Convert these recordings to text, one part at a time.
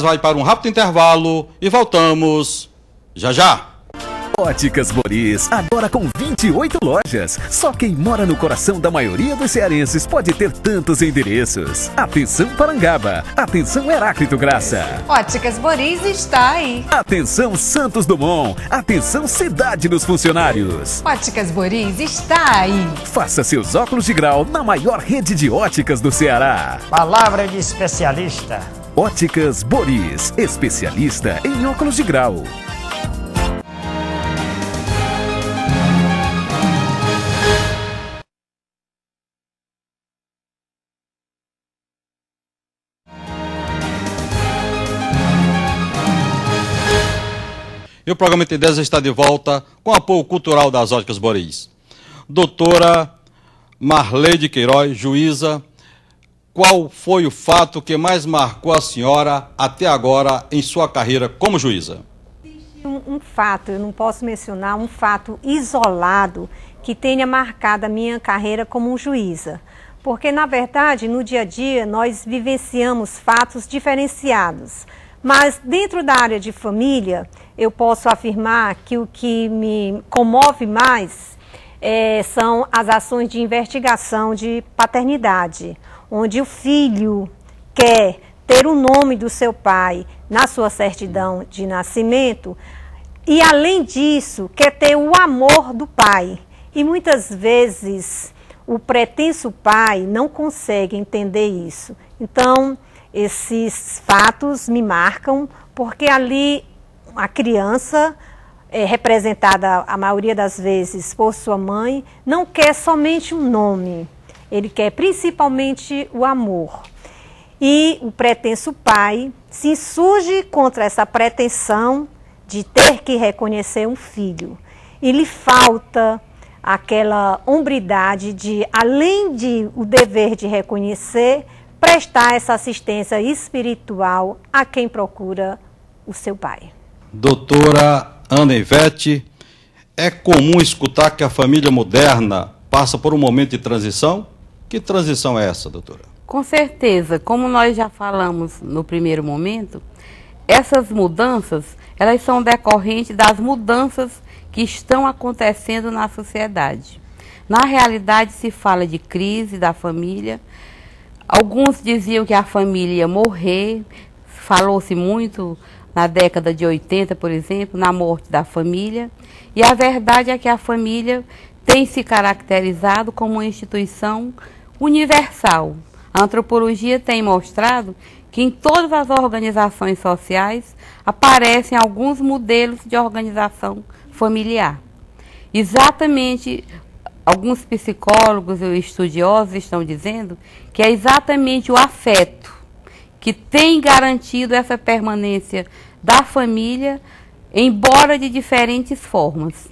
Vai para um rápido intervalo e voltamos já já. Óticas Boris, agora com 28 lojas. Só quem mora no coração da maioria dos cearenses pode ter tantos endereços. Atenção Parangaba, atenção Heráclito Graça. Óticas Boris está aí. Atenção Santos Dumont, atenção Cidade dos Funcionários. Óticas Boris está aí. Faça seus óculos de grau na maior rede de óticas do Ceará. Palavra de especialista. Óticas Boris, especialista em óculos de grau. E o programa T10 está de volta com apoio cultural das Óticas Boris. Doutora Marleide Queiroz, juíza, qual foi o fato que mais marcou a senhora até agora em sua carreira como juíza? Um fato, eu não posso mencionar um fato isolado que tenha marcado a minha carreira como juíza. Porque, na verdade, no dia a dia, nós vivenciamos fatos diferenciados. Mas, dentro da área de família, eu posso afirmar que o que me comove mais são as ações de investigação de paternidade, onde o filho quer ter o nome do seu pai na sua certidão de nascimento e, além disso, quer ter o amor do pai. E, muitas vezes, o pretenso pai não consegue entender isso. Então, esses fatos me marcam, porque ali a criança, representada a maioria das vezes por sua mãe, não quer somente um nome, ele quer principalmente o amor. E o pretenso pai se insurge contra essa pretensão de ter que reconhecer um filho. E lhe falta aquela hombridade de, além de o dever de reconhecer, prestar essa assistência espiritual a quem procura o seu pai. Doutora Ana Ivete, é comum escutar que a família moderna passa por um momento de transição? Que transição é essa, doutora? Com certeza, como nós já falamos no primeiro momento, essas mudanças, elas são decorrentes das mudanças que estão acontecendo na sociedade. Na realidade, se fala de crise da família. Alguns diziam que a família ia morrer, falou-se muito na década de 80, por exemplo, na morte da família. E a verdade é que a família tem se caracterizado como uma instituição universal. A antropologia tem mostrado que em todas as organizações sociais aparecem alguns modelos de organização familiar. Exatamente, alguns psicólogos e estudiosos estão dizendo que é exatamente o afeto que tem garantido essa permanência da família, embora de diferentes formas.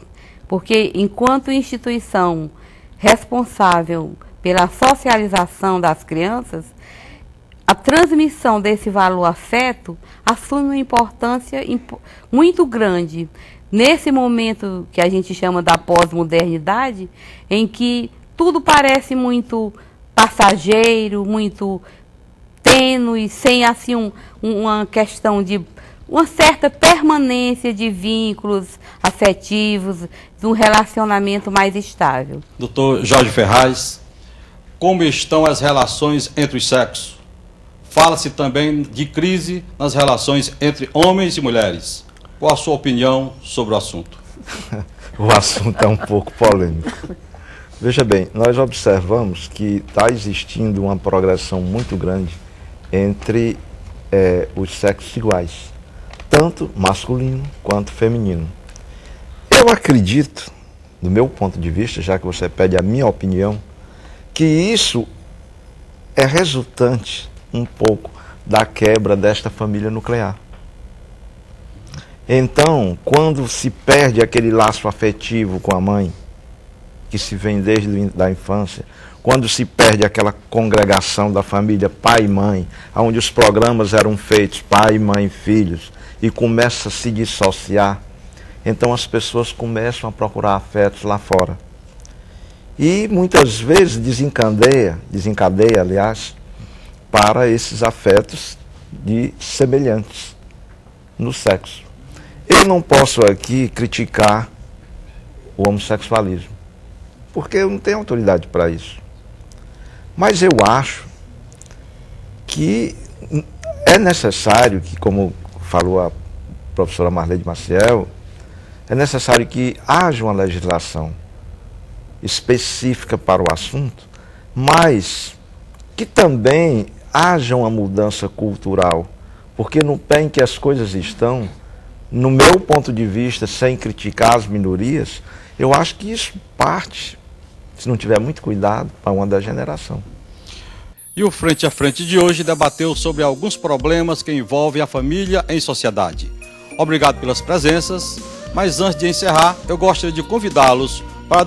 Porque enquanto instituição responsável pela socialização das crianças, a transmissão desse valor afeto assume uma importância muito grande nesse momento que a gente chama da pós-modernidade, em que tudo parece muito passageiro, muito tênue, sem assim uma questão de uma certa permanência de vínculos afetivos, de um relacionamento mais estável. Doutor Jorge Ferraz, como estão as relações entre os sexos? Fala-se também de crise nas relações entre homens e mulheres. Qual a sua opinião sobre o assunto? O assunto é um pouco polêmico. Veja bem, nós observamos que está existindo uma progressão muito grande entre os sexos iguais, tanto masculino quanto feminino. Eu acredito, do meu ponto de vista, já que você pede a minha opinião, que isso é resultante um pouco da quebra desta família nuclear. Então, quando se perde aquele laço afetivo com a mãe, que se vem desde a infância, quando se perde aquela congregação da família pai e mãe, onde os programas eram feitos pai, mãe, filhos, e começa a se dissociar, então as pessoas começam a procurar afetos lá fora. E muitas vezes desencadeia, aliás, para esses afetos de semelhantes no sexo. Eu não posso aqui criticar o homossexualismo, porque eu não tenho autoridade para isso. Mas eu acho que é necessário que, como falou a professora Marlede Maciel, é necessário que haja uma legislação específica para o assunto, mas que também haja uma mudança cultural, porque no pé em que as coisas estão, no meu ponto de vista, sem criticar as minorias, eu acho que isso parte, se não tiver muito cuidado, para uma degeneração. E o Frente a Frente de hoje debateu sobre alguns problemas que envolvem a família em sociedade. Obrigado pelas presenças, mas antes de encerrar, eu gostaria de convidá-los para